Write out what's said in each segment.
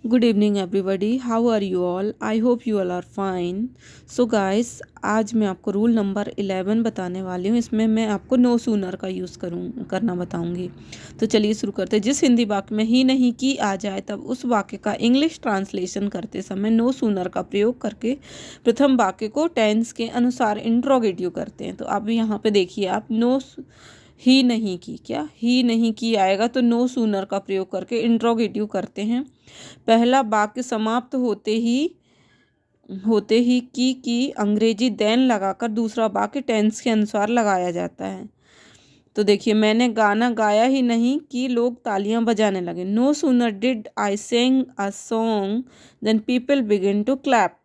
Good evening everybody, how are you all? I hope you all are fine. So guys, आज मैं आपको rule number 11 बताने वाली हूँ। इसमें मैं आपको नो सूनर का यूज़ करना बताऊँगी। तो चलिए शुरू करते हैं। जिस हिंदी वाक्य में ही नहीं की आ जाए तब उस वाक्य का इंग्लिश ट्रांसलेशन करते समय नो सूनर का प्रयोग करके प्रथम वाक्य को टेंस के अनुसार इंट्रोगेटिव करते हैं। तो अब यहाँ पे देखिए, आप ही नहीं की, क्या ही नहीं की आएगा तो नो सूनर का प्रयोग करके इंट्रोगेटिव करते हैं। पहला वाक्य समाप्त होते ही की अंग्रेजी देन लगाकर दूसरा वाक्य टेंस के अनुसार लगाया जाता है। तो देखिए, मैंने गाना गाया ही नहीं कि लोग तालियां बजाने लगे। No sooner did I sing a song then people begin to clap.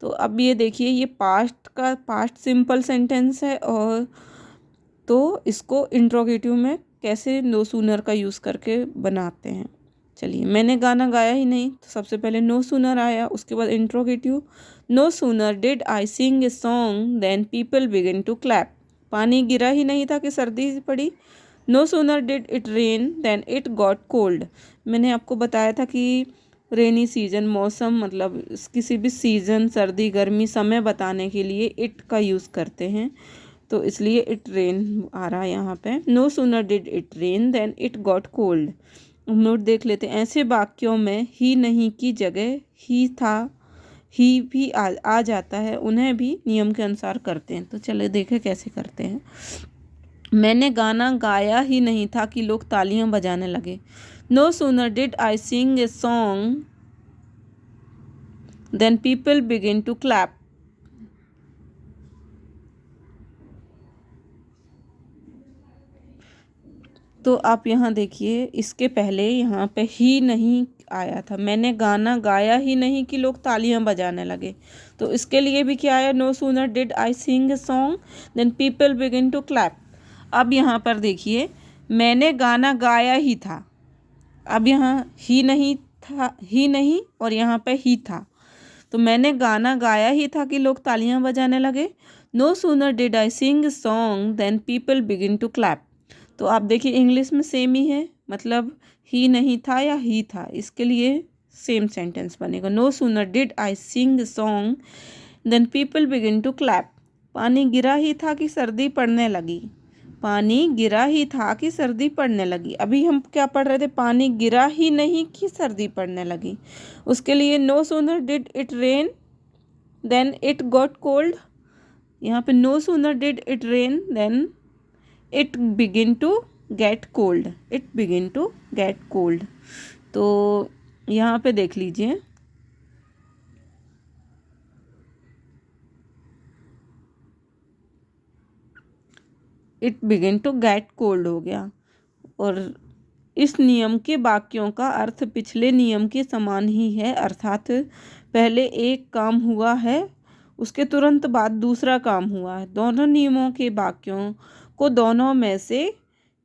तो अब ये देखिए, ये पास्ट सिंपल सेंटेंस है, और तो इसको इंट्रोगेटिव में कैसे नो सूनर का यूज़ करके बनाते हैं। चलिए, मैंने गाना गाया ही नहीं, तो सबसे पहले नो सूनर आया, उसके बाद interrogative. No sooner did I sing a song then people begin to clap. पानी गिरा ही नहीं था कि सर्दी पड़ी। No sooner did it rain then it got cold. मैंने आपको बताया था कि रेनी सीजन, मौसम मतलब किसी भी सीज़न, सर्दी गर्मी समय बताने के लिए इट का यूज़ करते हैं, तो इसलिए इट रेन आ रहा है यहाँ पे। No sooner did it rain then it got cold. Note देख लेते हैं। ऐसे वाक्यों में ही नहीं की जगह ही था, ही भी आ जाता है, उन्हें भी नियम के अनुसार करते हैं। तो चले देखें कैसे करते हैं। मैंने गाना गाया ही नहीं था कि लोग तालियां बजाने लगे। No sooner did I sing a song then people begin to clap. तो आप यहाँ देखिए, इसके पहले यहाँ पे ही नहीं आया था। मैंने गाना गाया ही नहीं कि लोग तालियां बजाने लगे, तो इसके लिए भी क्या आया? No sooner did I sing a song then people begin to clap. अब यहाँ पर देखिए, मैंने गाना गाया ही था। अब यहाँ ही नहीं था, ही नहीं, और यहाँ पे ही था, तो मैंने गाना गाया ही था कि लोग तालियां बजाने लगे। No sooner did I sing a song then people begin to clap. तो आप देखिए, इंग्लिश में सेम ही है, मतलब ही नहीं था या ही था, इसके लिए सेम सेंटेंस बनेगा। No sooner did I sing song then people begin to clap. पानी गिरा ही था कि सर्दी पड़ने लगी। पानी गिरा ही था कि सर्दी पड़ने लगी। अभी हम क्या पढ़ रहे थे? पानी गिरा ही नहीं कि सर्दी पड़ने लगी। उसके लिए no sooner did it rain then it got cold. यहाँ पे no sooner did it rain then it begin to get cold. It begin to get cold. तो यहाँ पे देख लीजिए, it begin to get cold हो गया। और इस नियम के वाक्यों का अर्थ पिछले नियम के समान ही है, अर्थात पहले एक काम हुआ है, उसके तुरंत बाद दूसरा काम हुआ है। दोनों नियमों के वाक्यों को दोनों में से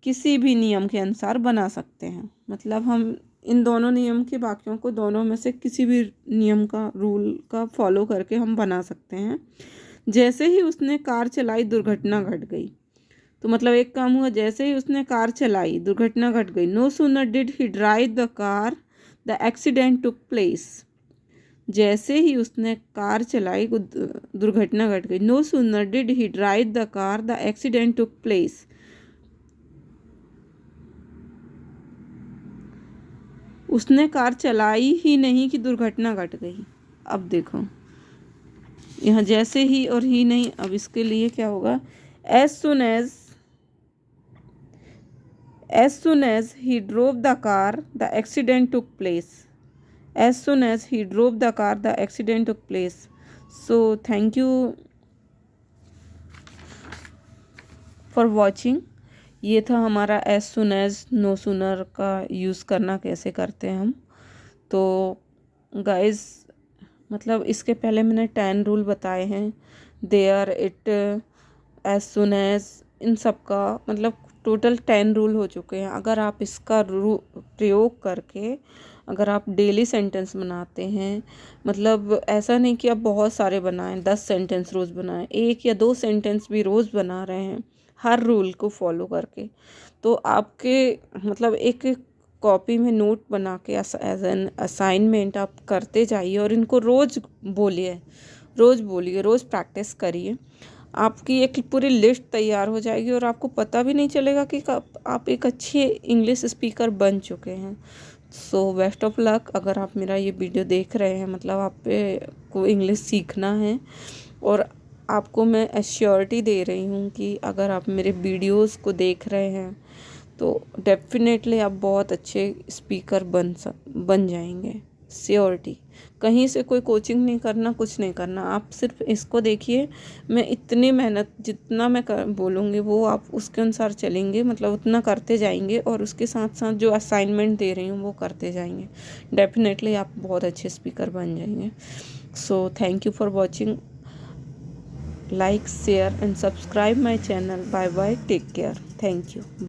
किसी भी नियम के अनुसार बना सकते हैं। मतलब हम इन दोनों नियम के वाक्यों को दोनों में से किसी भी नियम का, रूल का फॉलो करके हम बना सकते हैं। जैसे ही उसने कार चलाई, दुर्घटना घट गई। तो मतलब एक काम हुआ, जैसे ही उसने कार चलाई दुर्घटना घट गई। No sooner did he drive the car the accident took place. जैसे ही उसने कार चलाई दुर्घटना घट गई। No sooner did he drive the car the accident took place. उसने कार चलाई ही नहीं कि दुर्घटना घट गई। अब देखो, यहाँ जैसे ही और ही नहीं। अब इसके लिए क्या होगा? As soon as he drove the car, the accident took place. As soon as he drove the car, the accident took place. So thank you for watching. ये था हमारा as soon as no sooner का use करना कैसे करते हैं हम। तो गाइस, मतलब इसके पहले मैंने 10 रूल बताए हैं। There, it, as soon as, इन सब का मतलब टोटल 10 रूल हो चुके हैं। अगर आप इसका प्रयोग करके अगर आप डेली सेंटेंस बनाते हैं, मतलब ऐसा नहीं कि आप बहुत सारे बनाएं, 10 सेंटेंस रोज़ बनाएं, 1 या 2 सेंटेंस भी रोज़ बना रहे हैं हर रूल को फॉलो करके, तो आपके मतलब एक कॉपी में नोट बना के एज एन असाइनमेंट आप करते जाइए और इनको रोज़ बोलिए, रोज़ प्रैक्टिस करिए। आपकी एक पूरी लिस्ट तैयार हो जाएगी और आपको पता भी नहीं चलेगा कि आप एक अच्छे इंग्लिश स्पीकर बन चुके हैं। So best of luck. अगर आप मेरा ये वीडियो देख रहे हैं, मतलब आप पे को इंग्लिश सीखना है, और आपको मैं एश्योरिटी दे रही हूँ कि अगर आप मेरे वीडियोस को देख रहे हैं तो डेफिनेटली आप बहुत अच्छे स्पीकर बन जाएंगे। श्योरिटी। कहीं से कोई कोचिंग नहीं करना, कुछ नहीं करना, आप सिर्फ इसको देखिए। मैं इतनी मेहनत जितना मैं बोलूँगी वो आप उसके अनुसार चलेंगे, मतलब उतना करते जाएंगे, और उसके साथ साथ जो असाइनमेंट दे रही हूँ वो करते जाएंगे। डेफिनेटली आप बहुत अच्छे स्पीकर बन जाएंगे। So thank you for watching. Like, share and subscribe my channel. Bye bye. Take care. Thank you.